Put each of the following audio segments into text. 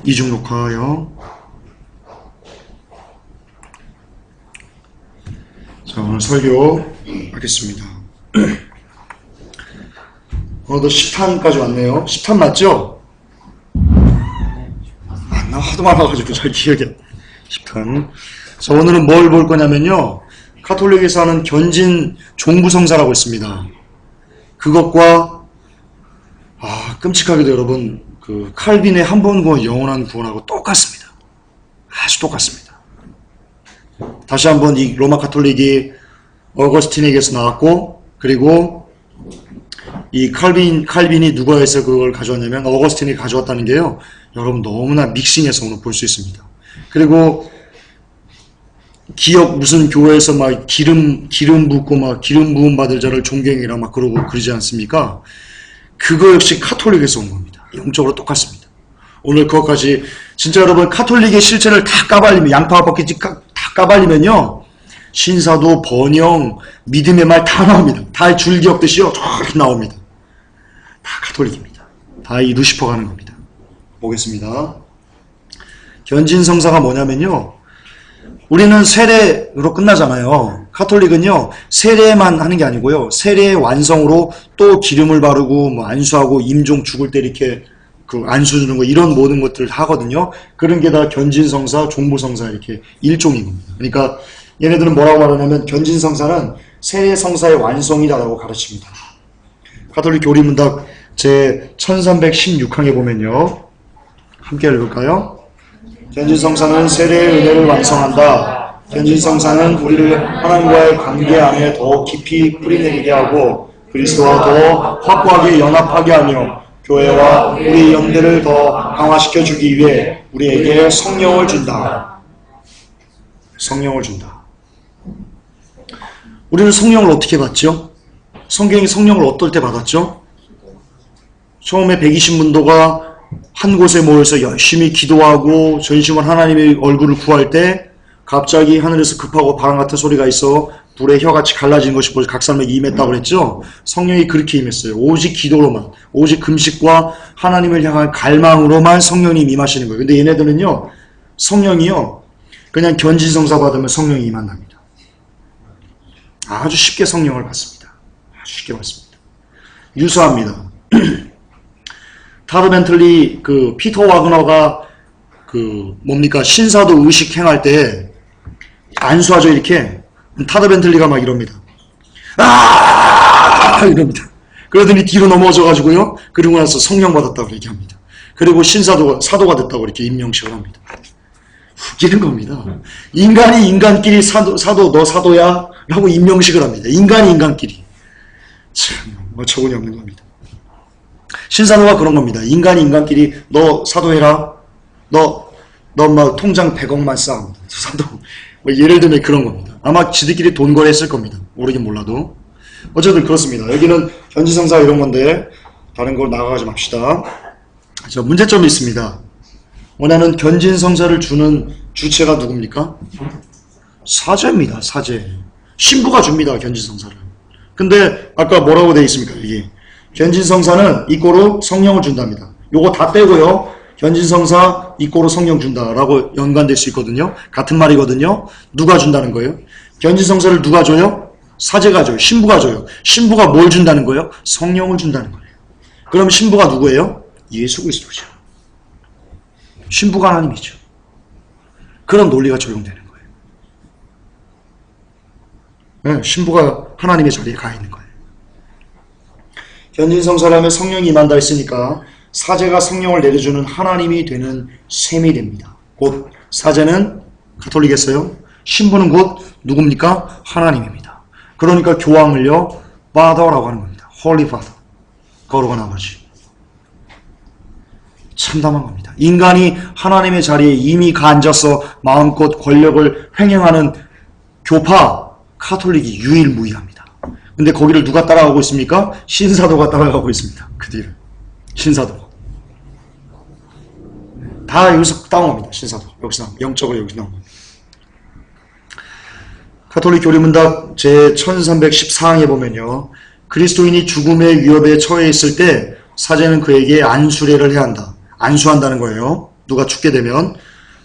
이중 녹화요. 자, 오늘 설교 하겠습니다. 오늘도 10탄까지 왔네요. 10탄 맞죠? 나 하도 많아가지고 잘 기억이 안 나. 10탄. 자, 오늘은 뭘 볼 거냐면요. 카톨릭에서 하는 견진 종부성사라고 있습니다. 그것과 끔찍하게도 여러분 그 칼빈의 한 번 구원 영원한 구원하고 똑같습니다. 아주 똑같습니다. 다시 한번 이 로마 카톨릭이 어거스틴에게서 나왔고, 그리고 이 칼빈이 누구에서 그걸 가져왔냐면 어거스틴이 가져왔다는 게요, 여러분 너무나 믹싱해서 오늘 볼 수 있습니다. 그리고 기억 무슨 교회에서 막 기름 붓고 막 기름 부음 받을 자를 존경이라 막 그러고 그러지 않습니까? 그거 역시 카톨릭에서 온 겁니다. 영적으로 똑같습니다. 오늘 그것까지 진짜 여러분 카톨릭의 실체를 다 까발리면, 양파 버킷 다 까발리면요, 신사도, 번영, 믿음의 말 다 나옵니다. 다 줄기억듯이요 쫙 나옵니다. 다 카톨릭입니다. 다 이 루시퍼가 하는 겁니다. 보겠습니다. 견진성사가 뭐냐면요, 우리는 세례로 끝나잖아요. 카톨릭은요, 세례만 하는 게 아니고요, 세례의 완성으로 또 기름을 바르고 뭐 안수하고 임종 죽을 때 이렇게 그 안수 주는 거, 이런 모든 것들을 하거든요. 그런 게 다 견진성사, 종부성사 이렇게 일종인 겁니다. 그러니까 얘네들은 뭐라고 말하냐면 견진성사는 세례성사의 완성이다라고 가르칩니다. 카톨릭 교리문답 제 1316항에 보면요, 함께 읽을까요? 견진성사는 세례의 은혜를 완성한다. 견진성사는 우리를 하나님과의 관계 안에 더 깊이 뿌리내리게 하고 그리스도와 더 확고하게 연합하게 하며 교회와 우리 연대를 더 강화시켜 주기 위해 우리에게 성령을 준다. 성령을 준다. 우리는 성령을 어떻게 받죠? 성경이 성령을 어떨 때 받았죠? 처음에 120문도가 한 곳에 모여서 열심히 기도하고 전심으로 하나님의 얼굴을 구할 때 갑자기 하늘에서 급하고 바람 같은 소리가 있어 불의 혀같이 갈라진 것이 보여 각 사람에게 임했다고 그랬죠? 성령이 그렇게 임했어요. 오직 기도로만, 오직 금식과 하나님을 향한 갈망으로만 성령님 임하시는 거예요. 근데 얘네들은요, 성령이요, 그냥 견진성사 받으면 성령이 임한답니다. 아주 쉽게 성령을 받습니다. 아주 쉽게 받습니다. 유사합니다. 타드 벤틀리 그 피터 와그너가 그 뭡니까 신사도 의식 행할 때 안수하죠. 이렇게 타드 벤틀리가 막 이럽니다. 이럽니다. 그러더니 뒤로 넘어져 가지고요, 그러고 나서 성령 받았다고 얘기합니다. 그리고 사도가 됐다고 이렇게 임명식을 합니다. 웃기는 겁니다. 인간이 인간끼리 사도 너 사도야 라고 임명식을 합니다. 인간끼리. 참 어처구니 없는 겁니다. 신사도가 그런 겁니다. 인간끼리 너 사도해라. 너 막 통장 100억만 쌓아. 사도. 뭐 예를 들면 그런 겁니다. 아마 지들끼리 돈 거래했을 겁니다. 모르긴 몰라도. 어쨌든 그렇습니다. 여기는 견진성사 이런 건데 다른 걸 나가지 맙시다. 자, 문제점이 있습니다. 원하는 견진성사를 주는 주체가 누굽니까? 사제입니다. 사제. 신부가 줍니다. 견진성사를. 근데 아까 뭐라고 되어 있습니까? 이게 견진성사는 이꼬로 성령을 준답니다. 요거 다 떼고요, 견진성사 이꼬로 성령 준다라고 연관될 수 있거든요. 같은 말이거든요. 누가 준다는 거예요? 견진성사를 누가 줘요? 사제가 줘요. 신부가 줘요. 신부가 뭘 준다는 거예요? 성령을 준다는 거예요. 그럼 신부가 누구예요? 예수 그리스도죠. 신부가 하나님이죠. 그런 논리가 적용되는 거예요. 네, 신부가 하나님의 자리에 가 있는 거예요. 견진성사를 하면 성령이 임한다 했으니까 사제가 성령을 내려주는 하나님이 되는 셈이 됩니다. 곧 사제는 가톨릭에서요, 신부는 곧 누굽니까? 하나님입니다. 그러니까 교황을요, Father라고 하는 겁니다. Holy Father. 거룩한 아버지. 참담한 겁니다. 인간이 하나님의 자리에 이미 앉아서 마음껏 권력을 횡행하는 교파 카톨릭이 유일무이합니다. 근데 거기를 누가 따라가고 있습니까? 신사도가 따라가고 있습니다. 그 뒤를. 신사도. 다 여기서 따온 겁니다. 신사도. 여기서 영적으로 여기서 나온 겁니다. 카톨릭 교리문답 제 1314항에 보면요, 그리스도인이 죽음의 위협에 처해 있을 때 사제는 그에게 안수례를 해야 한다. 안수한다는 거예요. 누가 죽게 되면.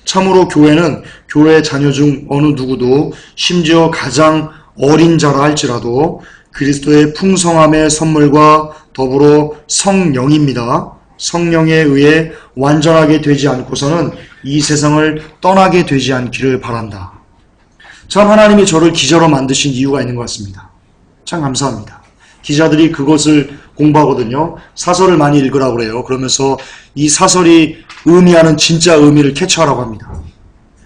참으로 교회는 교회 자녀 중 어느 누구도 심지어 가장 어린 자라 할지라도 그리스도의 풍성함의 선물과 더불어 성령입니다. 성령에 의해 완전하게 되지 않고서는 이 세상을 떠나게 되지 않기를 바란다. 참 하나님이 저를 기자로 만드신 이유가 있는 것 같습니다. 참 감사합니다. 기자들이 그것을 공부하거든요. 사설을 많이 읽으라고 그래요. 그러면서 이 사설이 의미하는 진짜 의미를 캐치하라고 합니다.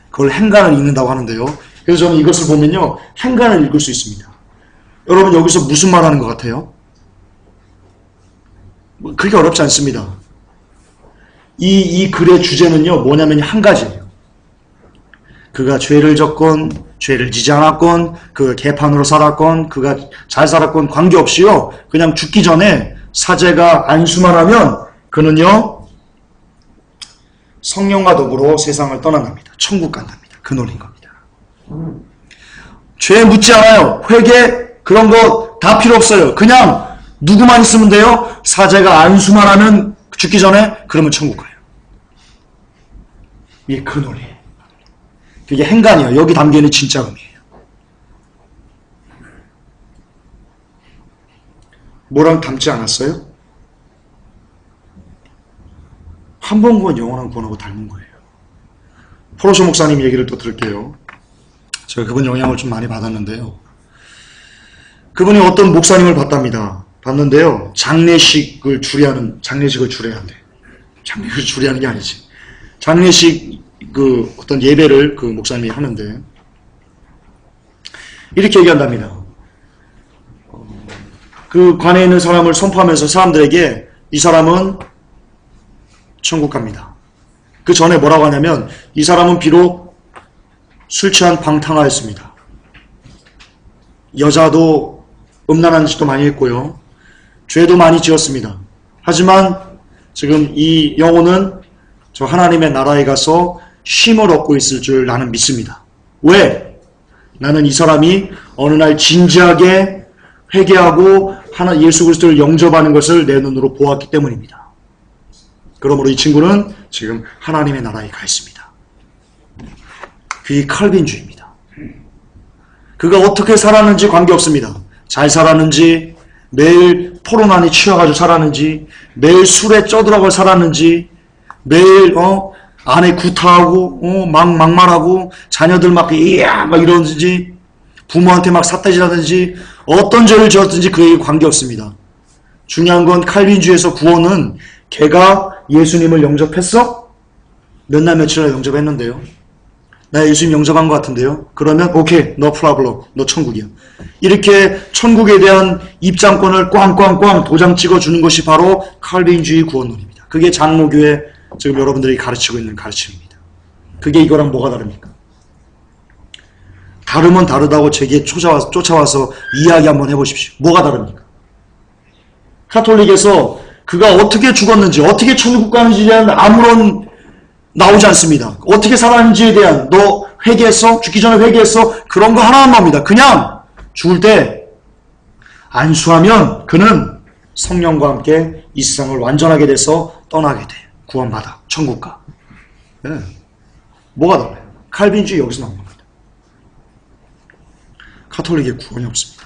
그걸 행간을 읽는다고 하는데요. 그래서 저는 이것을 보면요, 행간을 읽을 수 있습니다. 여러분 여기서 무슨 말 하는 것 같아요? 그렇게 어렵지 않습니다. 이 글의 주제는요, 뭐냐면 한 가지예요. 그가 죄를 졌건, 죄를 지지 않았건, 그가 개판으로 살았건, 그가 잘 살았건 관계없이요, 그냥 죽기 전에 사제가 안수만 하면 그는요, 성령과 더불어 세상을 떠난답니다. 천국 간답니다. 그 논리인 겁니다. 죄 묻지 않아요. 회개 그런 거 다 필요 없어요. 그냥 누구만 있으면 돼요. 사제가 안수만 하면 죽기 전에 그러면 천국 가요. 이게 그 논리예요. 그게 행간이에요. 여기 담겨있는 진짜 의미예요. 뭐랑 닮지 않았어요? 한 번 구원 영원한 구원하고 닮은 거예요. 포로쇼 목사님 얘기를 또 들을게요. 제가 그분 영향을 좀 많이 받았는데요. 그분이 어떤 목사님을 봤는데요. 장례식을 주례해야 한대. 장례식을 주례하는 게 아니지. 장례식 어떤 예배를 그 목사님이 하는데 이렇게 얘기한답니다. 그 관에 있는 사람을 선포하면서 사람들에게 이 사람은 천국 갑니다. 그 전에 뭐라고 하냐면 이 사람은 비록 술 취한 방탕하였습니다. 여자도 음란한 짓도 많이 했고요. 죄도 많이 지었습니다. 하지만 지금 이 영혼은 저 하나님의 나라에 가서 쉼을 얻고 있을 줄 나는 믿습니다. 왜? 나는 이 사람이 어느 날 진지하게 회개하고 예수 그리스도를 영접하는 것을 내 눈으로 보았기 때문입니다. 그러므로 이 친구는 지금 하나님의 나라에 가 있습니다. 그게 칼빈주의입니다. 그가 어떻게 살았는지 관계없습니다. 잘 살았는지, 매일 포로난이 취해가지고 살았는지, 매일 술에 쩌들어가 살았는지, 매일 아내 구타하고 막말하고 자녀들 막 이러는지, 부모한테 막 삿대질하든지 어떤 죄를 지었든지 그에게 관계없습니다. 중요한 건 칼빈주의에서 구원은 걔가 예수님을 영접했어? 몇 날 며칠 날 영접했는데요. 나 예수님 영접한 것 같은데요. 그러면 오케이, no problem, 너 천국이야. 이렇게 천국에 대한 입장권을 꽝꽝꽝 도장 찍어주는 것이 바로 칼빈주의 구원론입니다. 그게 장로교회 지금 여러분들이 가르치고 있는 가르침입니다. 그게 이거랑 뭐가 다릅니까? 다르면 다르다고 제게 쫓아와서 이야기 한번 해보십시오. 뭐가 다릅니까? 카톨릭에서 그가 어떻게 죽었는지, 어떻게 천국 가는지에 대한 아무런 나오지 않습니다. 어떻게 살았는지에 대한 너 회개했어? 죽기 전에 회개했어? 그런 거 하나만 나옵니다. 그냥 죽을 때 안수하면 그는 성령과 함께 이 세상을 완전하게 돼서 떠나게 돼. 구원받아. 천국 가. 네. 뭐가 달라요? 칼빈주의 여기서 나온 겁니다. 카톨릭에 구원이 없습니다.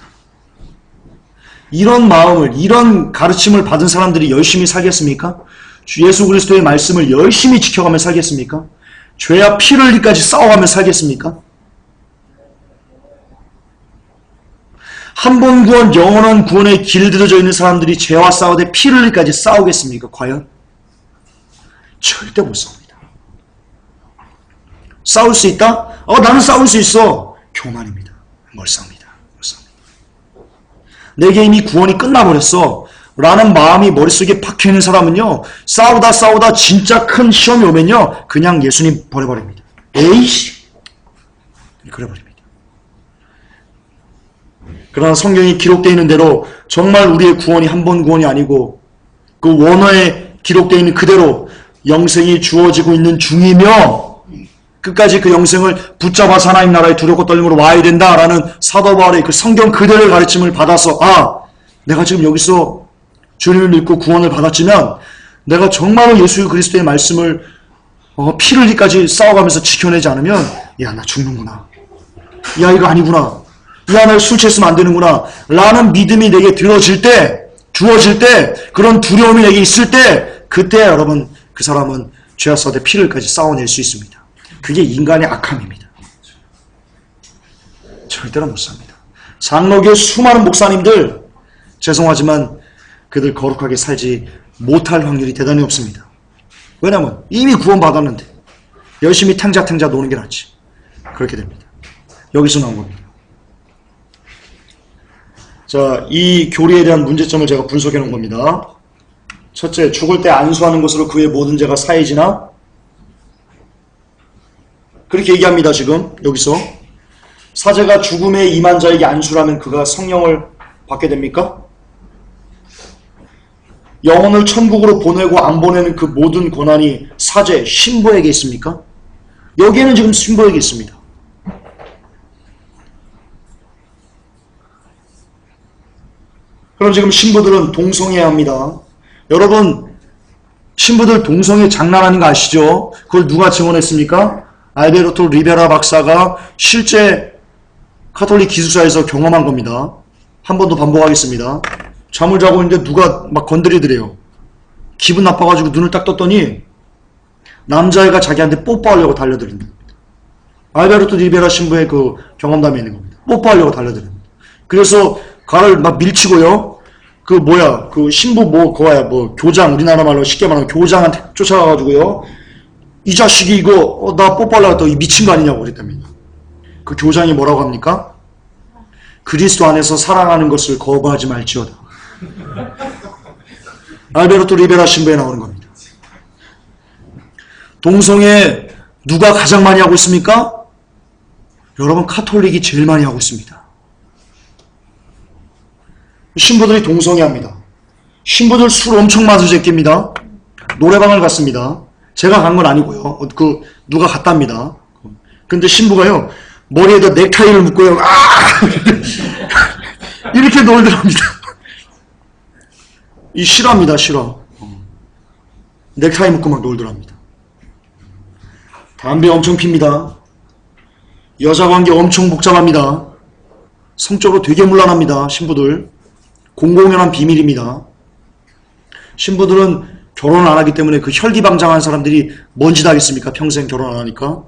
이런 마음을, 이런 가르침을 받은 사람들이 열심히 살겠습니까? 주 예수 그리스도의 말씀을 열심히 지켜가며 살겠습니까? 죄와 피를 흘리까지 싸워가며 살겠습니까? 한 번 구원, 영원한 구원에 길들여져 있는 사람들이 죄와 싸우되 피를 흘리까지 싸우겠습니까? 과연? 절대 못 싸웁니다. 싸울 수 있다? 나는 싸울 수 있어. 교만입니다. 뭘 싸웁니다. 내게 이미 구원이 끝나버렸어. 라는 마음이 머릿속에 박혀있는 사람은요, 싸우다 진짜 큰 시험이 오면요, 그냥 예수님 버려버립니다. 에이씨! 그래버립니다. 그러나 성경이 기록되어 있는 대로 정말 우리의 구원이 한 번 구원이 아니고 그 원어에 기록되어 있는 그대로 영생이 주어지고 있는 중이며 끝까지 그 영생을 붙잡아서 하나님 나라에 두렵고 떨림으로 와야 된다라는 사도 바울의 그 성경 그대로의 가르침을 받아서 내가 지금 여기서 주님을 믿고 구원을 받았지만 내가 정말로 예수 그리스도의 말씀을 피 흘리까지 싸워가면서 지켜내지 않으면 야, 나 죽는구나. 야, 이거 아니구나. 야, 나 술 취했으면 안 되는구나. 라는 믿음이 내게 주어질 때, 그런 두려움이 내게 있을 때, 그때 여러분, 그 사람은 죄와 사대 피를까지 싸워낼 수 있습니다. 그게 인간의 악함입니다. 절대로 못 삽니다. 장로교의 수많은 목사님들, 죄송하지만 그들 거룩하게 살지 못할 확률이 대단히 없습니다. 왜냐면 이미 구원받았는데 열심히 탱자탱자 노는 게 낫지. 그렇게 됩니다. 여기서 나온 겁니다. 자, 이 교리에 대한 문제점을 제가 분석해 놓은 겁니다. 첫째, 죽을 때 안수하는 것으로 그의 모든 죄가 사해지나? 그렇게 얘기합니다. 지금 여기서 사제가 죽음에 임한 자에게 안수를 하면 그가 성령을 받게 됩니까? 영혼을 천국으로 보내고 안 보내는 그 모든 권한이 사제, 신부에게 있습니까? 여기에는 지금 신부에게 있습니다. 그럼 지금 신부들은 동성애해야 합니다. 여러분, 신부들 동성애 장난 아닌 거 아시죠? 그걸 누가 증언했습니까? 알베르토 리베라 박사가 실제 카톨릭 기숙사에서 경험한 겁니다. 한 번 더 반복하겠습니다. 잠을 자고 있는데 누가 막 건드리더래요. 기분 나빠가지고 눈을 딱 떴더니 남자애가 자기한테 뽀뽀하려고 달려들는다. 알베르토 리베라 신부의 그 경험담에 있는 겁니다. 뽀뽀하려고 달려들습니다. 그래서 가를 막 밀치고요. 그 신부 교장, 우리나라 말로 쉽게 말하면 교장한테 쫓아가가지고요. 이 자식이 이거 나 뽀뽀하려고 했더니 미친 거 아니냐고 그랬답니다. 그 교장이 뭐라고 합니까? 그리스도 안에서 사랑하는 것을 거부하지 말지어다. 알베르토 리베라 신부에 나오는 겁니다. 동성애 누가 가장 많이 하고 있습니까? 여러분, 카톨릭이 제일 많이 하고 있습니다. 신부들이 동성애합니다. 신부들 술 엄청 마셔 제낍니다. 노래방을 갔습니다. 제가 간 건 아니고요. 누가 갔답니다. 근데 신부가요, 머리에다 넥타이를 묶고요. 이렇게 놀더랍니다. 이 실화입니다, 실화. 넥타이 묶고 막 놀더랍니다. 담배 엄청 핍니다. 여자 관계 엄청 복잡합니다. 성적으로 되게 문란합니다, 신부들. 공공연한 비밀입니다. 신부들은 결혼 안 하기 때문에 그 혈기방장한 사람들이 뭔 짓 하겠습니까? 평생 결혼 안 하니까.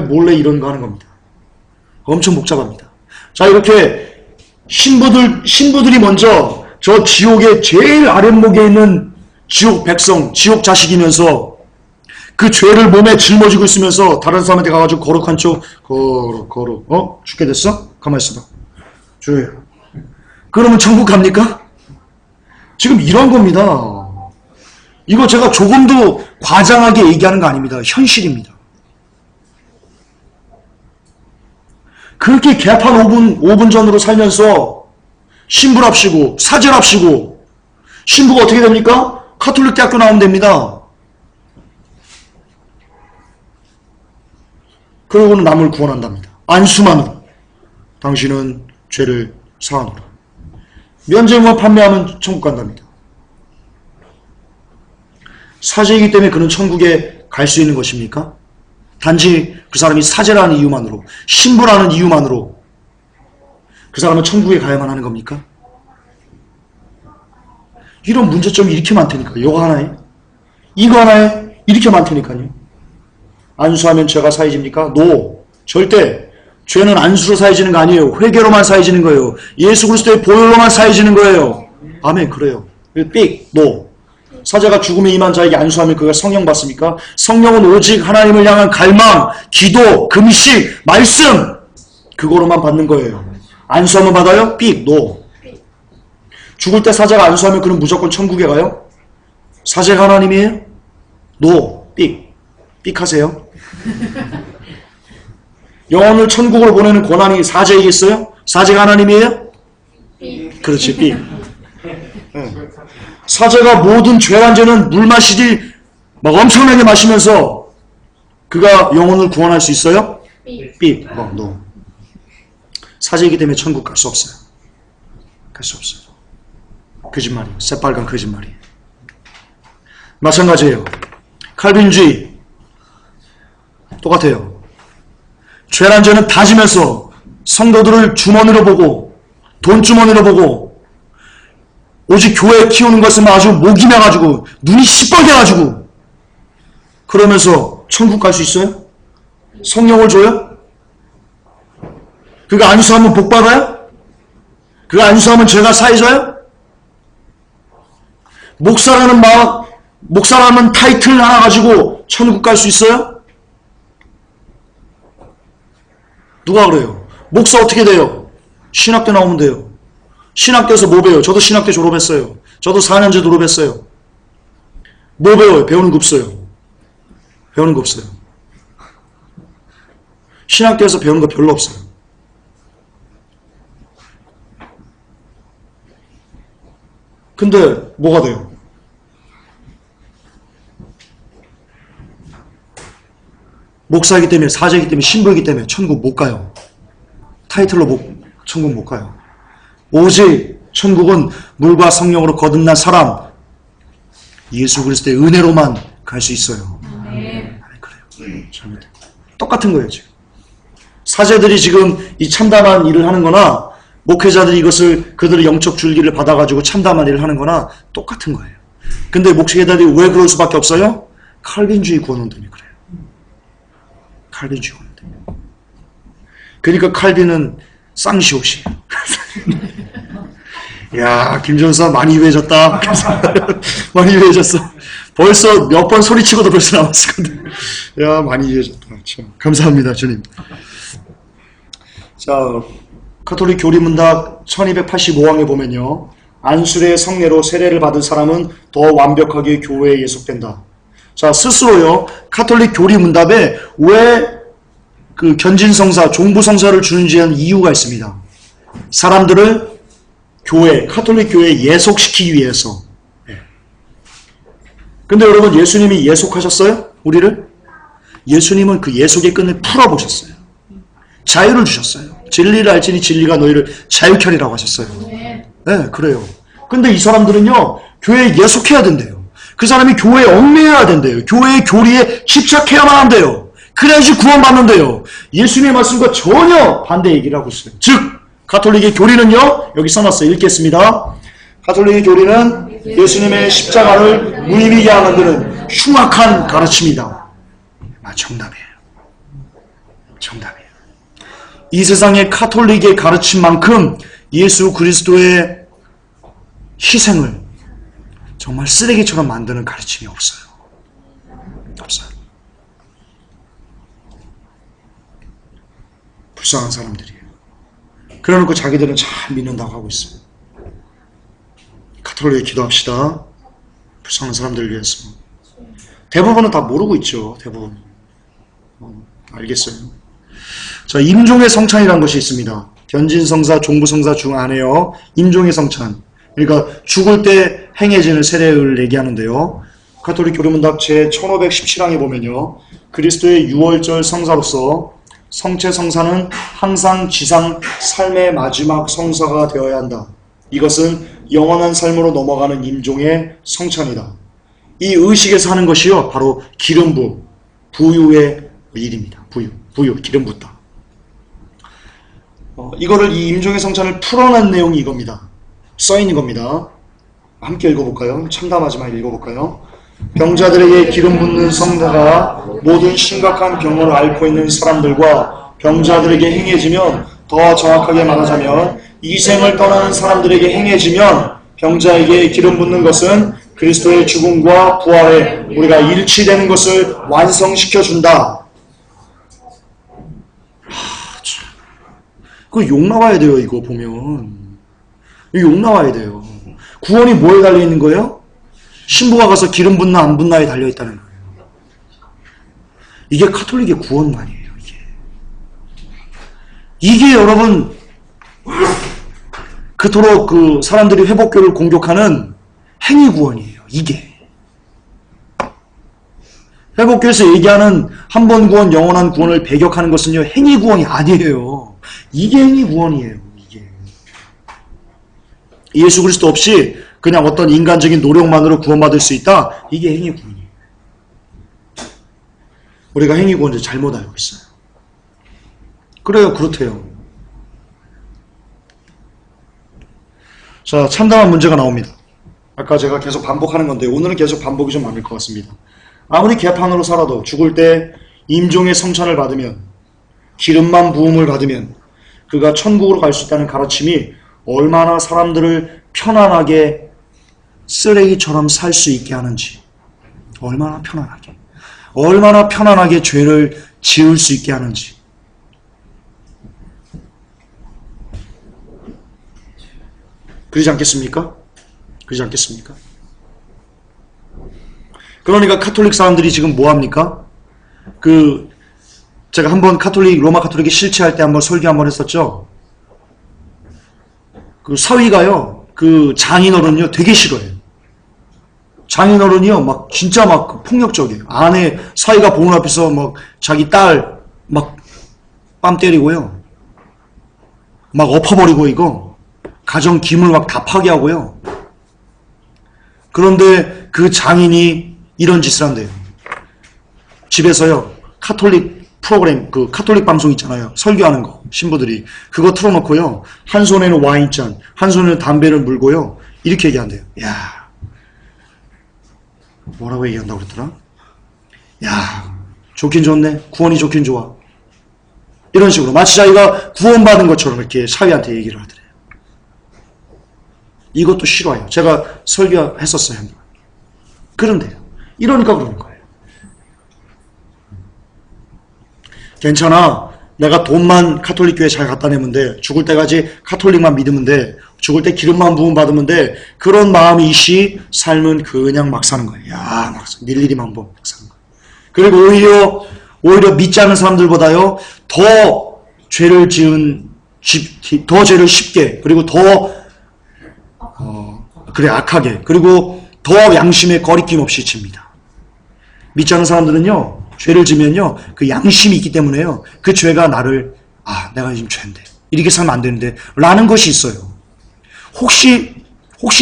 몰래 이런 거 하는 겁니다. 엄청 복잡합니다. 자, 이렇게 신부들이 먼저 저 지옥의 제일 아랫목에 있는 지옥 백성, 지옥 자식이면서 그 죄를 몸에 짊어지고 있으면서 다른 사람한테 가가지고 거룩한 척, 거룩, 죽게 됐어? 가만히 있어봐. 조용히 해. 그러면 천국 갑니까? 지금 이런 겁니다. 이거 제가 조금도 과장하게 얘기하는 거 아닙니다. 현실입니다. 그렇게 개판 5분 전으로 살면서 신부랍시고 사제랍시고 신부가 어떻게 됩니까? 카톨릭 대학교 나오면 됩니다. 그러고는 남을 구원한답니다. 안수만으로 당신은 죄를 사하노라. 면제무만 판매하면 천국 간답니다. 사제이기 때문에 그는 천국에 갈 수 있는 것입니까? 단지 그 사람이 사제라는 이유만으로, 신부라는 이유만으로 그 사람은 천국에 가야만 하는 겁니까? 이런 문제점이 이렇게 많다니까. 이거 하나에, 이거 하나에 이렇게 많다니까요. 안수하면 죄가 사해집니까? 노. 절대. 죄는 안수로 사해지는 거 아니에요. 회개로만 사해지는 거예요. 예수 그리스도의 보혈로만 사해지는 거예요. 아멘. 그래요. 삑. 노. 사제가 죽음에 임한 자에게 안수하면 그가 성령 받습니까? 성령은 오직 하나님을 향한 갈망, 기도, 금식, 말씀, 그거로만 받는 거예요. 안수하면 받아요? 삑. 노. 죽을 때 사제가 안수하면 그는 무조건 천국에 가요? 사제가 하나님이에요? 노. 삑. 삑 하세요. 영혼을 천국으로 보내는 권한이 사제에게 있어요? 사제가 하나님이에요? 그렇지, 삑. 사제가 모든 죄란 죄는 물 마시지 막 엄청나게 마시면서 그가 영혼을 구원할 수 있어요? 삑. 노. 사제이기 때문에 천국 갈 수 없어요. 갈 수 없어요. 거짓말이에요. 새빨간 거짓말이에요. 마찬가지예요. 칼빈주의 똑같아요. 죄란 죄는 다지면서 성도들을 주머니로 보고 돈주머니로 보고 오직 교회 키우는 것은 아주 목이 나가지고 눈이 시뻘개가지고 그러면서 천국 갈 수 있어요? 성령을 줘요? 그거 안수하면 복 받아요? 그거 안수하면 죄가 사해져요? 목사라는 타이틀 하나 가지고 천국 갈 수 있어요? 누가 그래요? 목사 어떻게 돼요? 신학대 나오면 돼요. 신학대에서 뭐 배워요? 저도 신학대 졸업했어요. 저도 4년제 졸업했어요. 뭐 배워요? 배우는 거 없어요. 배우는 거 없어요. 신학대에서 배우는 거 별로 없어요. 근데 뭐가 돼요? 목사이기 때문에, 사제이기 때문에, 신부이기 때문에 천국 못 가요. 타이틀로 천국 못 가요. 오직 천국은 물과 성령으로 거듭난 사람, 예수 그리스도의 은혜로만 갈 수 있어요. 네. 그래요. 똑같은 거예요, 지금. 사제들이 지금 이 참담한 일을 하는 거나, 목회자들이 이것을 그들의 영적 줄기를 받아가지고 참담한 일을 하는 거나 똑같은 거예요. 근데 목회자들이 왜 그럴 수밖에 없어요? 칼빈주의 구원원들이 그래요. 칼빈주의 구원원들. 그러니까 칼빈은 쌍시옷이에요. 야, 김전사 많이 유해졌다. 많이 유해졌어. 벌써 몇 번 소리치고도 벌써 나왔을 건데. 야, 많이 유해졌다. 참. 감사합니다, 주님. 자, 가톨릭 교리문답 1285항에 보면요. 안수례의 성례로 세례를 받은 사람은 더 완벽하게 교회에 예속된다. 자, 스스로요. 가톨릭 교리문답에 왜 그 견진성사, 종부성사를 주는지 하는 이유가 있습니다. 사람들을 교회, 가톨릭 교회에 예속시키기 위해서. 근데 여러분, 예수님이 예속하셨어요? 우리를? 예수님은 그 예속의 끈을 풀어보셨어요. 자유를 주셨어요. 진리를 알지니 진리가 너희를 자유케 하리라고 하셨어요. 네, 그래요. 근데 이 사람들은요, 교회에 예속해야 된대요. 그 사람이 교회에 얽매여야 된대요. 교회의 교리에 집착해야만 한대요. 그래야지 구원받는데요. 예수님의 말씀과 전혀 반대 얘기를 하고 있어요. 즉, 가톨릭의 교리는요, 여기 써놨어요. 읽겠습니다. 가톨릭의 교리는 예수님의 십자가를 무의미하게 만드는 흉악한 가르침이다. 정답이에요. 정답이에요. 이 세상의 가톨릭의 가르침만큼 예수 그리스도의 희생을 정말 쓰레기처럼 만드는 가르침이 없어요. 없어요. 불쌍한 사람들이에요. 그래놓고 자기들은 잘 믿는다고 하고 있어요. 가톨릭에 기도합시다. 불쌍한 사람들을 위해서. 대부분은 다 모르고 있죠. 대부분. 알겠어요. 자, 임종의 성찬이라는 것이 있습니다. 견진성사, 종부성사 중 안에요. 임종의 성찬. 그러니까 죽을 때 행해지는 세례를 얘기하는데요. 가톨릭 교리문답 제 1517항에 보면요. 그리스도의 유월절 성사로서 성체 성사는 항상 지상 삶의 마지막 성사가 되어야 한다. 이것은 영원한 삶으로 넘어가는 임종의 성찬이다. 이 의식에서 하는 것이요. 바로 기름 부음, 부유의 일입니다. 부유, 기름 붓다. 이거를 이 임종의 성찬을 풀어낸 내용이 이겁니다. 써있는 겁니다. 함께 읽어볼까요? 참담하지만 읽어볼까요? 병자들에게 기름 붓는 성사가 모든 심각한 병을 앓고 있는 사람들과 병자들에게 행해지면, 더 정확하게 말하자면 이 생을 떠나는 사람들에게 행해지면, 병자에게 기름 붓는 것은 그리스도의 죽음과 부활에 우리가 일치되는 것을 완성시켜준다. 그거 욕 나와야 돼요. 이거 보면 이거 욕 나와야 돼요. 구원이 뭐에 달려있는 거예요? 신부가 가서 기름 붓나 안 붓나에 달려있다는 거예요. 이게 가톨릭의 구원만이에요. 이게 여러분 그토록 그 사람들이 회복교를 공격하는 행위 구원이에요. 이게 회복교에서 얘기하는 한 번 구원, 영원한 구원을 배격하는 것은요, 행위 구원이 아니에요. 이게 행위 구원이에요. 이게 예수 그리스도 없이 그냥 어떤 인간적인 노력만으로 구원받을 수 있다. 이게 행위구원이에요. 우리가 행위구원을 잘못 알고 있어요. 그래요. 그렇대요. 자, 참담한 문제가 나옵니다. 아까 제가 계속 반복하는 건데 오늘은 계속 반복이 좀 많을 것 같습니다. 아무리 개판으로 살아도 죽을 때 임종의 성찬을 받으면, 기름만 부음을 받으면 그가 천국으로 갈 수 있다는 가르침이 얼마나 사람들을 편안하게 쓰레기처럼 살 수 있게 하는지, 얼마나 편안하게 죄를 지을 수 있게 하는지. 그러지 않겠습니까? 그러니까 카톨릭 사람들이 지금 뭐 합니까? 제가 한번 로마 카톨릭이 실체할 때 한번 설교 한번 했었죠. 사위가요, 장인어른요, 되게 싫어해요. 장인어른이요, 막, 진짜 막 폭력적이에요. 아내, 사위가 보는 앞에서 막, 자기 딸, 막, 뺨 때리고요. 막 엎어버리고 이거. 가정 기물 막 다 파괴하고요. 그런데 그 장인이 이런 짓을 한대요. 집에서요, 카톨릭 프로그램, 카톨릭 방송 있잖아요. 설교하는 거, 신부들이. 그거 틀어놓고요. 한 손에는 와인잔, 한 손에는 담배를 물고요. 이렇게 얘기한대요. 야, 뭐라고 얘기한다고 그랬더라? 야, 좋긴 좋네. 구원이 좋긴 좋아. 이런 식으로. 마치 자기가 구원받은 것처럼 이렇게 사위한테 얘기를 하더래요. 이것도 싫어요. 제가 설교했었어요. 한번. 그런데요. 이러니까 그러는 거예요. 괜찮아. 내가 돈만 카톨릭 교회 잘 갖다 내면 돼. 죽을 때까지 카톨릭만 믿으면 돼. 죽을 때 기름만 부음 받으면 돼. 그런 마음이 이시 삶은 그냥 막 사는 거예요. 야, 막 일일이만 막 사는 거예요. 그리고 오히려 믿지 않은 사람들보다요, 더 죄를 쉽게, 그리고 악하게, 그리고 더 양심에 거리낌 없이 집니다. 믿지 않은 사람들은요, 죄를 지면요, 그 양심이 있기 때문에요, 그 죄가 나를, 내가 지금 죄인데, 이렇게 살면 안 되는데, 라는 것이 있어요. 혹시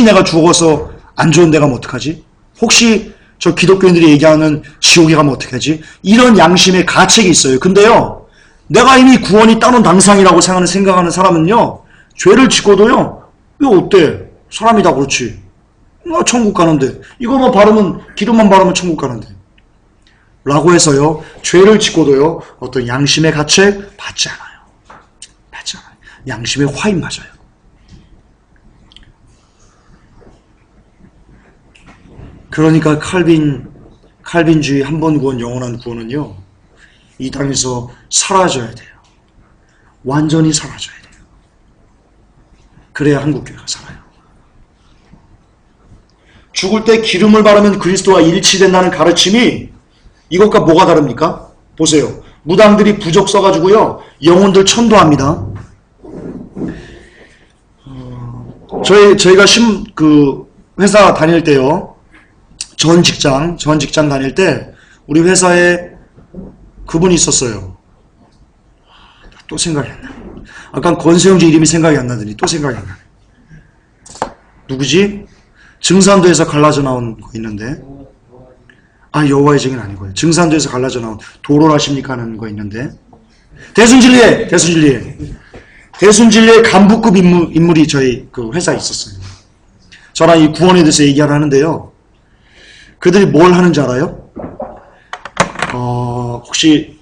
내가 죽어서 안 좋은 데 가면 어떡하지? 혹시 저 기독교인들이 얘기하는 지옥에 가면 어떡하지? 이런 양심의 가책이 있어요. 근데요, 내가 이미 구원이 따놓은 당상이라고 생각하는 사람은요, 죄를 짓고도요, 이거 어때? 사람이다, 그렇지. 나 천국 가는데. 이거만 바르면, 기름만 바르면 천국 가는데. 라고 해서요, 죄를 짓고도요, 어떤 양심의 가책 받지 않아요. 양심의 화인 맞아요. 그러니까 칼빈주의 한 번 구원, 영원한 구원은요, 이 땅에서 사라져야 돼요. 완전히 사라져야 돼요. 그래야 한국교회가 살아요. 죽을 때 기름을 바르면 그리스도와 일치된다는 가르침이 이것과 뭐가 다릅니까? 보세요. 무당들이 부적 써가지고요, 영혼들 천도합니다. 저희가 회사 다닐 때요, 전 직장 다닐 때, 우리 회사에 그분이 있었어요. 또 생각이 안 나. 아까 권세용지 이름이 생각이 안 나더니 또 생각이 안 나. 누구지? 증산도에서 갈라져 나온 거 있는데, 여호와의 증인 아니고요. 증산도에서 갈라져 나온 도를 아십니까 하는 거 있는데, 대순진리에 간부급 인물이 저희 회사에 있었어요. 저랑 이 구원에 대해서 얘기를 하는데요. 그들이 뭘 하는지 알아요? 혹시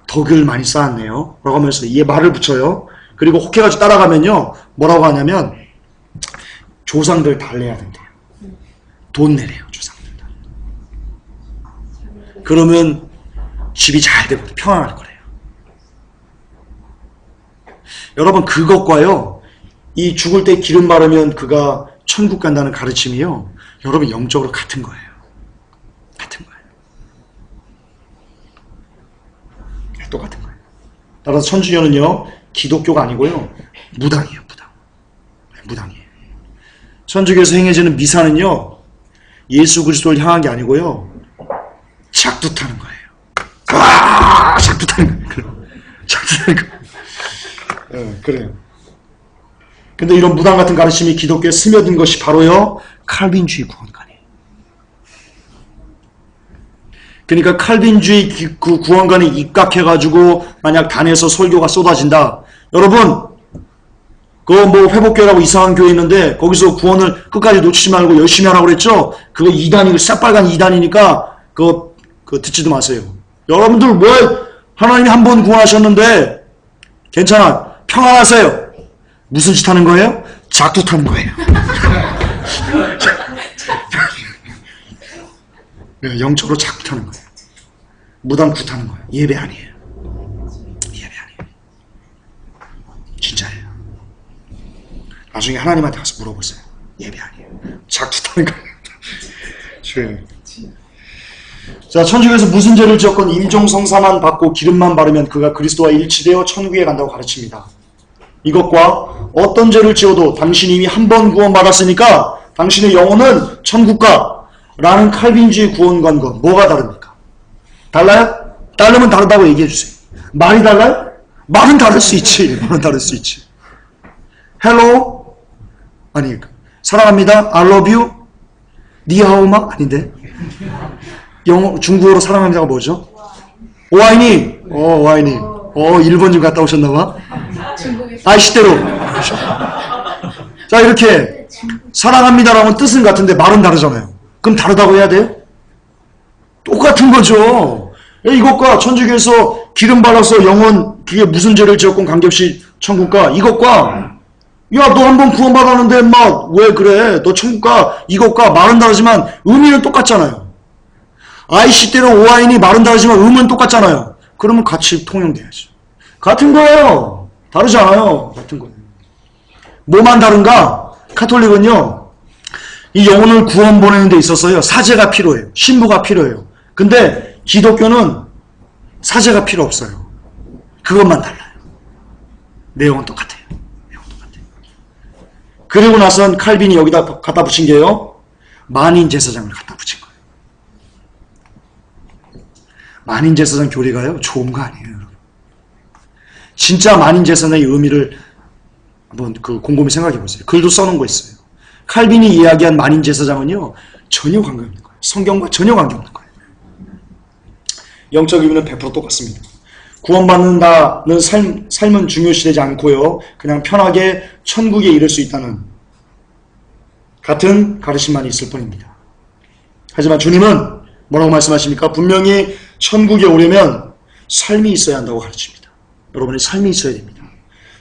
덕을 많이 쌓았네요. 라고 하면서 얘 말을 붙여요. 그리고 혹해가지고 따라가면요, 뭐라고 하냐면, 조상들 달래야 된대요. 돈 내래요, 조상들. 그러면 집이 잘 되고 평안할 거래요. 여러분, 그것과요, 이 죽을 때 기름 바르면 그가 천국 간다는 가르침이요, 여러분 영적으로 같은 거예요. 똑같은 거예요. 따라서 천주교는요, 기독교가 아니고요, 무당이에요. 천주교에서 행해지는 미사는요, 예수 그리스도를 향한 게 아니고요, 작두타는 거예요. 작두타는 거예요. 그래요. 근데 이런 무당 같은 가르침이 기독교에 스며든 것이 바로요, 칼빈주의 구원관이에요. 그러니까 칼빈주의 그 구원관에 입각해가지고 만약 단에서 설교가 쏟아진다. 여러분, 그거 뭐 회복교회라고 이상한 교회 있는데 거기서 구원을 끝까지 놓치지 말고 열심히 하라고 그랬죠? 그거 이단이고 새빨간 이단이니까 그거 듣지도 마세요. 여러분들 뭐 하나님이 한 번 구원하셨는데 괜찮아. 평안하세요. 무슨 짓 하는 거예요? 작두 타는 거예요. 영적으로 작두 타는 거예요. 무당 구 타는 거예요. 예배 아니에요. 예배 아니에요. 진짜예요. 나중에 하나님한테 가서 물어보세요. 예배 아니에요. 작두 타는 거예요. 자, 천주교에서 무슨 죄를 지었건 임종성사만 받고 기름만 바르면 그가 그리스도와 일치되어 천국에 간다고 가르칩니다. 이것과 어떤 죄를 지어도 당신이 이미 한 번 구원받았으니까 당신의 영혼은 천국 가 라는 칼빈주의 구원관과 뭐가 다릅니까? 달라요? 다르면 다르다고 얘기해 주세요. 말이 달라요? 말은 다를 수 있지. 말은 다를 수 있지. 헬로? 아니, 사랑합니다. I love you? 니하오마? 아닌데. 중국어로 사랑합니다가 뭐죠? 오아이니? 오아이니. 일본 좀 갔다 오셨나봐. 아이시대로. 자, 이렇게 사랑합니다라는 뜻은 같은데 말은 다르잖아요. 그럼 다르다고 해야 돼요? 똑같은 거죠. 이것과 천주교에서 기름 발라서 영혼, 그게 무슨 죄를 지었건 관계없이 천국 가. 이것과 야, 너 한 번 구원받았는데 막 왜 그래? 너 천국 가. 이것과 말은 다르지만 의미는 똑같잖아요. 아이시대로 오아인이 말은 다르지만 의미는 똑같잖아요. 그러면 같이 통용돼야죠. 같은 거예요. 다르지 않아요. 같은 거예요. 뭐만 다른가? 카톨릭은요, 이 영혼을 구원 보내는 데 있어서요, 사제가 필요해요. 신부가 필요해요. 근데 기독교는 사제가 필요 없어요. 그것만 달라요. 내용은 똑같아요. 내용은 똑같아요. 그리고 나선 칼빈이 여기다 갖다 붙인 게요, 만인 제사장을 갖다 붙인 거예요. 만인 제사장 교리가요, 좋은 거 아니에요, 여러분. 진짜 만인 제사장의 의미를 한번 곰곰이 생각해 보세요. 글도 써놓은 거 있어요. 칼빈이 이야기한 만인 제사장은요, 전혀 관계없는 거예요. 성경과 전혀 관계없는 거예요. 영적 의미는 100% 똑같습니다. 구원받는다는 삶은 중요시되지 않고요, 그냥 편하게 천국에 이를 수 있다는 같은 가르침만 있을 뿐입니다. 하지만 주님은 뭐라고 말씀하십니까? 분명히 천국에 오려면 삶이 있어야 한다고 가르칩니다. 여러분의 삶이 있어야 됩니다.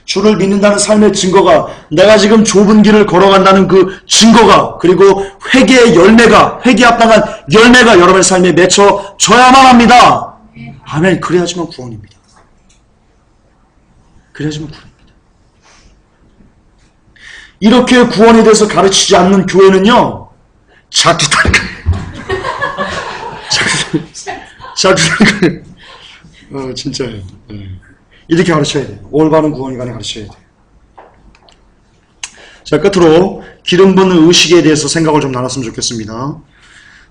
주를 믿는다는 삶의 증거가, 내가 지금 좁은 길을 걸어간다는 그 증거가, 그리고 회개의 열매가, 회개에 합당한 열매가 여러분의 삶에 맺혀져야만 합니다. 아멘. 그래야지만 구원입니다. 그래야지만 구원입니다. 이렇게 구원에 대해서 가르치지 않는 교회는요, 작두다는 거예요. 작두다는 거예요. 진짜예요. 이렇게 가르쳐야 돼요. 올바른 구원에 관해 가르쳐야 돼요. 자, 끝으로 기름 붓는 의식에 대해서 생각을 좀 나눴으면 좋겠습니다.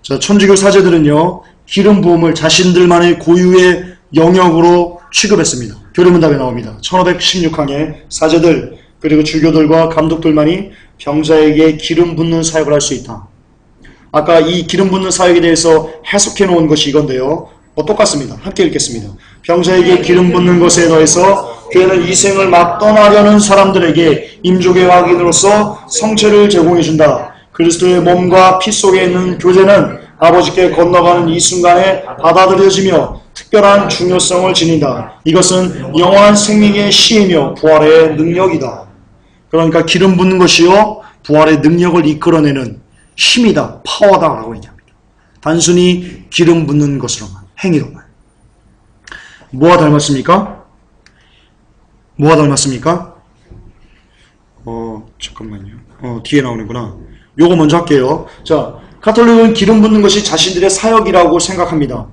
자, 천주교 사제들은요, 기름 부음을 자신들만의 고유의 영역으로 취급했습니다. 교리문답에 나옵니다. 1516항에 사제들 그리고 주교들과 감독들만이 병자에게 기름 붓는 사역을 할 수 있다. 아까 이 기름 붓는 사역에 대해서 해석해 놓은 것이 이건데요, 똑같습니다. 함께 읽겠습니다. 병자에게 기름 붓는 것에 더해서 교회는 이 생을 막 떠나려는 사람들에게 임족의 확인으로서 성체를 제공해 준다. 그리스도의 몸과 피 속에 있는 교제는 아버지께 건너가는 이 순간에 받아들여지며 특별한 중요성을 지닌다. 이것은 영원한 생명의 시이며 부활의 능력이다. 그러니까 기름 붓는 것이요, 부활의 능력을 이끌어내는 힘이다, 파워다라고 얘기합니다. 단순히 기름 붓는 것으로만, 행위로만. 뭐와 닮았습니까? 뭐와 닮았습니까? 잠깐만요. 뒤에 나오는구나. 요거 먼저 할게요. 자, 가톨릭은 기름 붓는 것이 자신들의 사역이라고 생각합니다.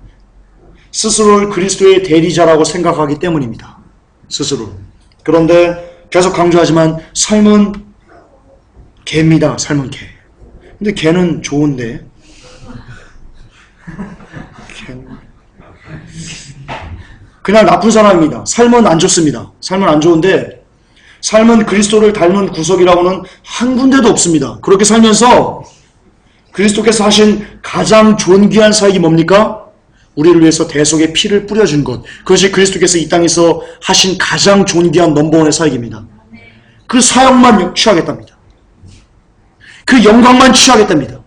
스스로를 그리스도의 대리자라고 생각하기 때문입니다. 스스로. 그런데 계속 강조하지만 삶은 개입니다. 삶은 개. 근데 개는 좋은데. 그냥 나쁜 사람입니다. 삶은 안 좋습니다. 삶은 안 좋은데 삶은 그리스도를 닮은 구속이라고는 한 군데도 없습니다. 그렇게 살면서 그리스도께서 하신 가장 존귀한 사역이 뭡니까? 우리를 위해서 대속의 피를 뿌려준 것. 그것이 그리스도께서 이 땅에서 하신 가장 존귀한 넘버원의 사역입니다. 그 사역만 취하겠답니다. 그 영광만 취하겠답니다.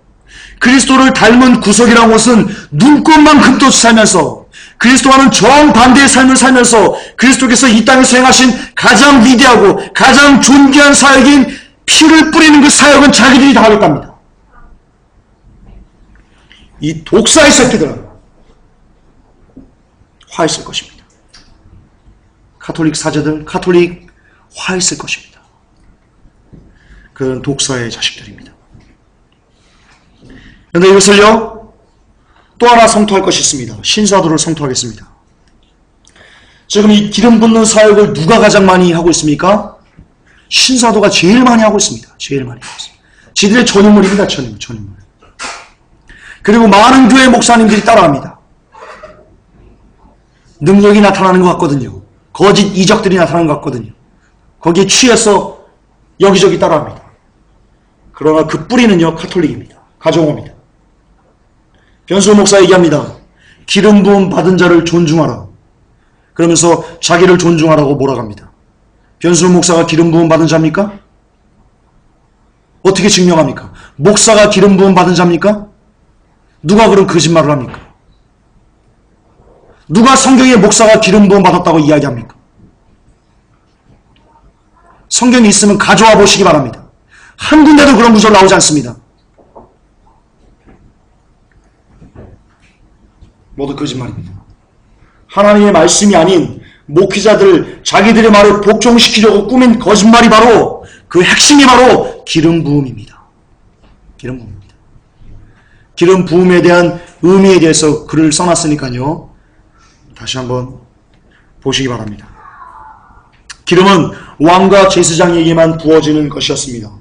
그리스도를 닮은 구속이라는 것은 눈꽃만큼 또 살면서 그리스도와는 정반대의 삶을 살면서 그리스도께서 이 땅에 수행하신 가장 위대하고 가장 존귀한 사역인 피를 뿌리는 그 사역은 자기들이 다 하겠답니다. 이 독사의 새끼들은 화 있을 것입니다. 카톨릭 사제들, 카톨릭 화 있을 것입니다. 그런 독사의 자식들입니다. 그런데 이것을요, 또 하나 성토할 것이 있습니다. 신사도를 성토하겠습니다. 지금 이 기름 붓는 사역을 누가 가장 많이 하고 있습니까? 신사도가 제일 많이 하고 있습니다. 제일 많이 하고 있습니다. 지들의 전유물입니다. 전유물. 그리고 많은 교회 목사님들이 따라합니다. 능력이 나타나는 것 같거든요. 거짓 이적들이 나타나는 것 같거든요. 거기에 취해서 여기저기 따라합니다. 그러나 그 뿌리는요, 카톨릭입니다. 가정호입니다. 변수호 목사 얘기합니다. 기름 부음 받은 자를 존중하라. 그러면서 자기를 존중하라고 몰아갑니다. 변수호 목사가 기름 부음 받은 자입니까? 어떻게 증명합니까? 목사가 기름 부음 받은 자입니까? 누가 그런 거짓말을 합니까? 누가 성경에 목사가 기름 부음 받았다고 이야기합니까? 성경이 있으면 가져와 보시기 바랍니다. 한 군데도 그런 구절 나오지 않습니다. 모두 거짓말입니다. 하나님의 말씀이 아닌 목회자들 자기들의 말을 복종시키려고 꾸민 거짓말이 바로 그 핵심이 바로 기름 부음입니다. 기름 부음입니다. 기름 부음에 대한 의미에 대해서 글을 써놨으니까요. 다시 한번 보시기 바랍니다. 기름은 왕과 제사장에게만 부어지는 것이었습니다.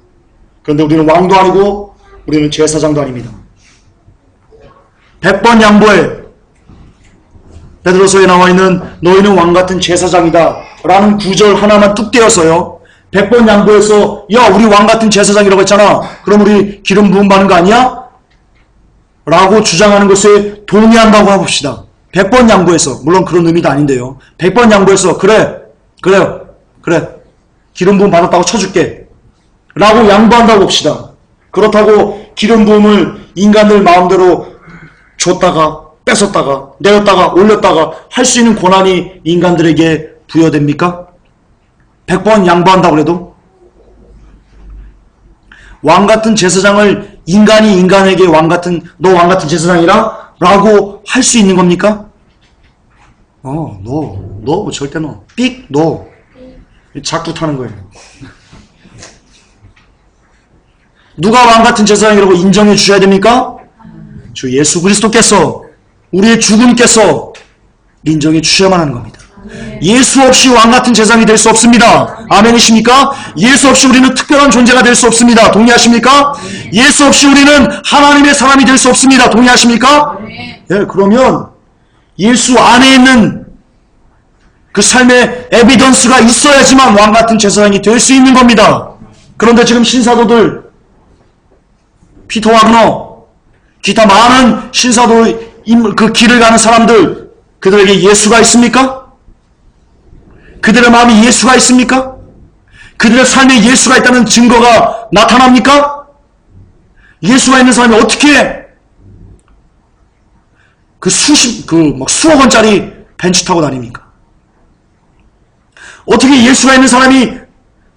그런데 우리는 왕도 아니고 우리는 제사장도 아닙니다. 100번 양보해. 베드로서에 나와 있는 너희는 왕같은 제사장이다 라는 구절 하나만 뚝 떼어서요. 100번 양보해서 야 우리 왕같은 제사장이라고 했잖아. 그럼 우리 기름 부음 받는 거 아니야? 라고 주장하는 것에 동의한다고 해봅시다. 100번 양보해서, 물론 그런 의미도 아닌데요. 100번 양보해서 그래 기름 부음 받았다고 쳐줄게 라고 양보한다고 봅시다. 그렇다고 기름 부음을 인간들 마음대로 줬다가 뺏었다가 내렸다가 올렸다가 할 수 있는 권한이 인간들에게 부여됩니까? 100번 양보한다고 해도? 왕같은 제사장을 인간이 인간에게 너 왕같은 제사장이라? 라고 할 수 있는 겁니까? 너 절대 너 작두 타는 거예요. 누가 왕같은 제사장이라고 인정해 주셔야 됩니까? 주 예수 그리스도께서 우리의 주군께서 인정해 주셔야만 하는 겁니다. 예수 없이 왕같은 제사장이 될 수 없습니다. 아멘이십니까? 예수 없이 우리는 특별한 존재가 될 수 없습니다. 동의하십니까? 예수 없이 우리는 하나님의 사람이 될 수 없습니다. 동의하십니까? 예, 그러면 예수 안에 있는 그 삶의 에비던스가 있어야지만 왕같은 제사장이 될 수 있는 겁니다. 그런데 지금 신사도들, 피터 와그너, 기타 많은 신사도 그 길을 가는 사람들, 그들에게 예수가 있습니까? 그들의 마음에 예수가 있습니까? 그들의 삶에 예수가 있다는 증거가 나타납니까? 예수가 있는 사람이 어떻게 수억 원짜리 벤츠 타고 다닙니까? 어떻게 예수가 있는 사람이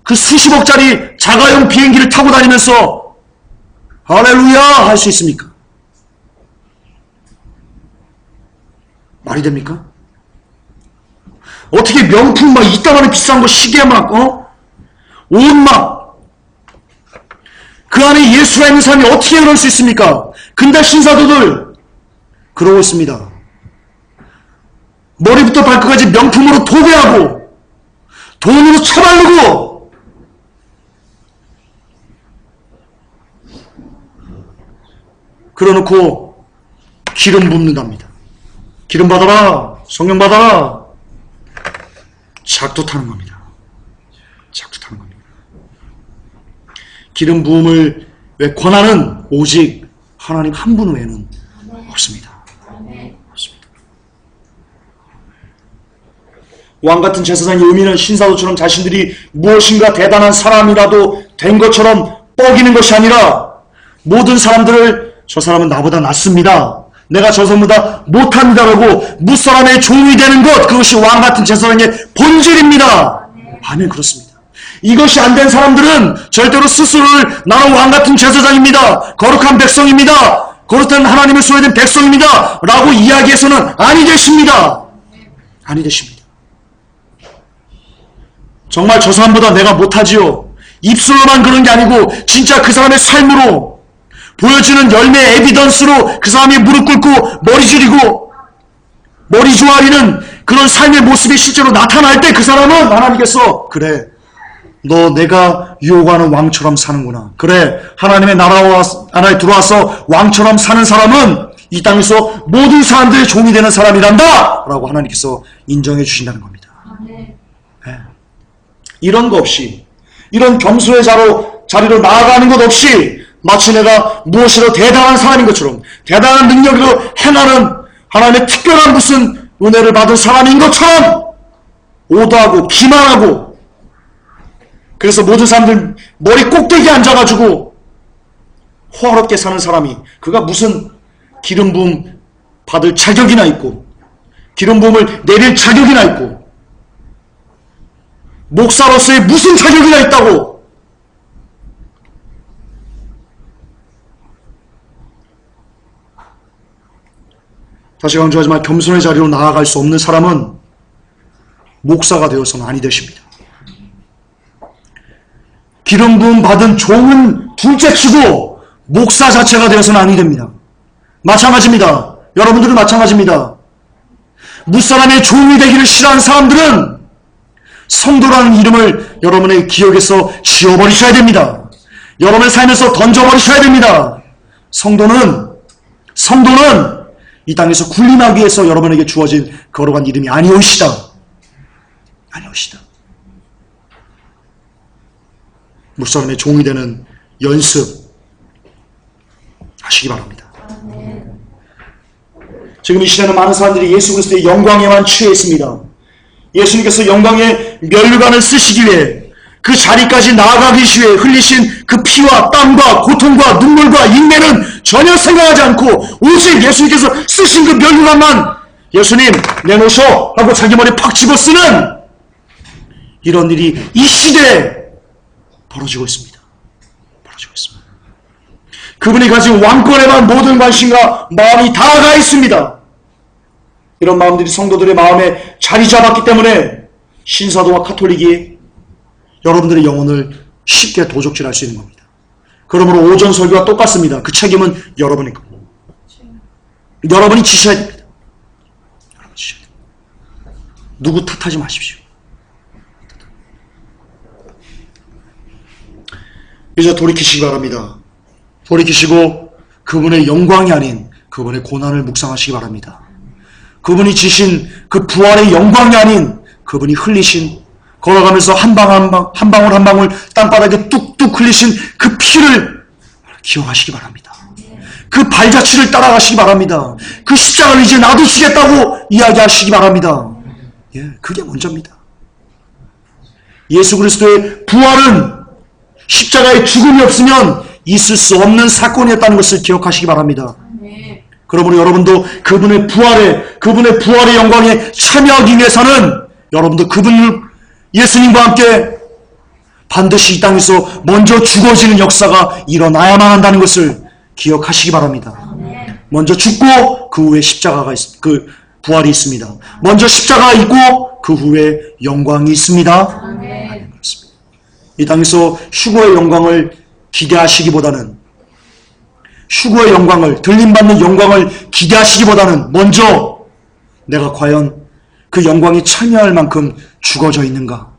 그 수십억짜리 자가용 비행기를 타고 다니면서 할렐루야 할 수 있습니까? 말이 됩니까? 어떻게 명품 막 이따만한 비싼 거 시계 막 옷 막 그 안에 예수가 있는 사람이 어떻게 그럴 수 있습니까? 근데 신사도들 그러고 있습니다. 머리부터 발끝까지 명품으로 도배하고 돈으로 처바르고 그러놓고 기름 붓는답니다. 기름 받아라, 성령 받아라, 작두 타는 겁니다. 자칫하는 겁니다. 기름 부음을 왜 권하는 오직 하나님 한 분 외에는 없습니다. 없습니다. 왕같은 제사장의 의미는 신사도처럼 자신들이 무엇인가 대단한 사람이라도 된 것처럼 뻐기는 것이 아니라 모든 사람들을 저 사람은 나보다 낫습니다, 내가 저 사람보다 못합니다라고 무사람의 종이 되는 것, 그것이 왕같은 제사장의 본질입니다. 아멘. 그렇습니다. 이것이 안 된 사람들은 절대로 스스로를 나는 왕같은 제사장입니다, 거룩한 백성입니다, 거룩한 하나님을 소유된 백성입니다 라고 이야기해서는 아니 되십니다. 아니 되십니다. 정말 저 사람보다 내가 못하지요, 입술로만 그런 게 아니고 진짜 그 사람의 삶으로 보여주는 열매 에비던스로 그 사람이 무릎 꿇고 머리 줄이고 머리 조아리는 그런 삶의 모습이 실제로 나타날 때 그 사람은 하나님께서 그래, 너 내가 유혹하는 왕처럼 사는구나, 그래 하나님의 나라에 들어와서 왕처럼 사는 사람은 이 땅에서 모든 사람들의 종이 되는 사람이란다 라고 하나님께서 인정해 주신다는 겁니다. 네. 이런 거 없이, 이런 겸손의 자리로 나아가는 것 없이 마치 내가 무엇이라도 대단한 사람인 것처럼, 대단한 능력으로 행하는 하나님의 특별한 무슨 은혜를 받은 사람인 것처럼 오도하고 기만하고, 그래서 모든 사람들 머리 꼭대기에 앉아가지고 호화롭게 사는 사람이, 그가 무슨 기름 부음 받을 자격이나 있고 기름 부음을 내릴 자격이나 있고 목사로서의 무슨 자격이나 있다고. 다시 강조하지만 겸손의 자리로 나아갈 수 없는 사람은 목사가 되어서는 아니 되십니다. 기름 부음 받은 종은 둘째치고 목사 자체가 되어서는 아니 됩니다. 마찬가지입니다. 여러분들은 마찬가지입니다. 무사람의 종이 되기를 싫어하는 사람들은 성도라는 이름을 여러분의 기억에서 지워버리셔야 됩니다. 여러분의 삶에서 던져버리셔야 됩니다. 성도는 이 땅에서 군림하기 위해서 여러분에게 주어진 거룩한 이름이 아니오시다. 아니오시다. 무사람의 종이 되는 연습 하시기 바랍니다. 지금 이 시대는 많은 사람들이 예수 그리스도의 영광에만 취해 있습니다. 예수님께서 영광의 면류관을 쓰시기 위해 그 자리까지 나아가기 위해 흘리신 그 피와 땀과 고통과 눈물과 인내는 전혀 생각하지 않고 오직 예수님께서 쓰신 그 면류관만 예수님 내놓으셔 하고 자기 머리에 팍 집어 쓰는 이런 일이 이 시대에 벌어지고 있습니다. 그분이 가진 왕권에만 모든 관심과 마음이 다 가 있습니다. 이런 마음들이 성도들의 마음에 자리 잡았기 때문에 신사도와 카톨릭이 여러분들의 영혼을 쉽게 도적질할 수 있는 겁니다. 그러므로 오전 설교와 똑같습니다. 그 책임은 여러분의 겁니다. 여러분이 지셔야 됩니다. 누구 탓하지 마십시오. 이제 돌이키시기 바랍니다. 돌이키시고 그분의 영광이 아닌 그분의 고난을 묵상하시기 바랍니다. 그분이 지신 그 부활의 영광이 아닌 그분이 흘리신, 걸어가면서 한 방울 한 방울 땅바닥에 뚝뚝 흘리신 그 피를 기억하시기 바랍니다. 그 발자취를 따라가시기 바랍니다. 그 십자가를 이제 놔두시겠다고 이야기하시기 바랍니다. 그게 먼저입니다. 예수 그리스도의 부활은 십자가에 죽음이 없으면 있을 수 없는 사건이었다는 것을 기억하시기 바랍니다. 그러므로 여러분도 그분의 부활의 영광에 참여하기 위해서는 여러분도 예수님과 함께 반드시 이 땅에서 먼저 죽어지는 역사가 일어나야만 한다는 것을 기억하시기 바랍니다. 먼저 죽고 그 후에 그 부활이 있습니다. 먼저 십자가가 있고 그 후에 영광이 있습니다. 이 땅에서 휴거의 영광을 기대하시기보다는, 휴거의 영광을, 들림받는 영광을 기대하시기보다는 먼저 내가 과연 그 영광에 참여할 만큼 죽어져 있는가?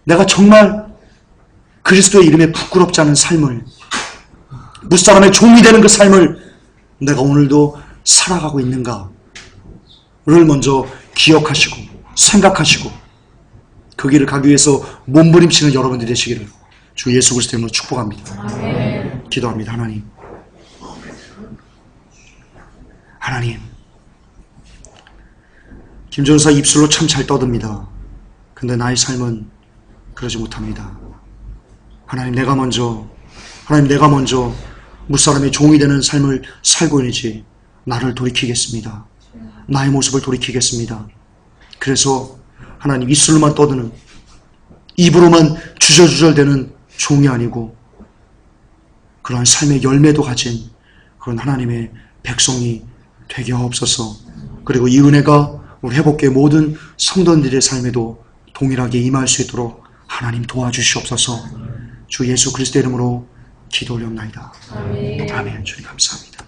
내가 정말 그리스도의 이름에 부끄럽지 않은 삶을, 무사람의 종이 되는 그 삶을 내가 오늘도 살아가고 있는가를 먼저 기억하시고 생각하시고 그 길을 가기 위해서 몸부림치는 여러분들이 되시기를 주 예수 그리스도 이름으로 축복합니다. 아멘. 기도합니다. 하나님, 김전사 입술로 참 잘 떠듭니다. 근데 나의 삶은 그러지 못합니다. 하나님, 내가 먼저 무사람의 종이 되는 삶을 살고 있는지 나를 돌이키겠습니다. 나의 모습을 돌이키겠습니다. 그래서 하나님, 입술로만 떠드는, 입으로만 주절주절대는 종이 아니고 그러한 삶의 열매도 가진 그런 하나님의 백성이 되게 하옵소서. 그리고 이 은혜가 우리 회복교회 모든 성도들의 삶에도 동일하게 임할 수 있도록 하나님 도와주시옵소서. 주 예수 그리스도의 이름으로 기도 올려옵나이다. 아멘. 주님 감사합니다.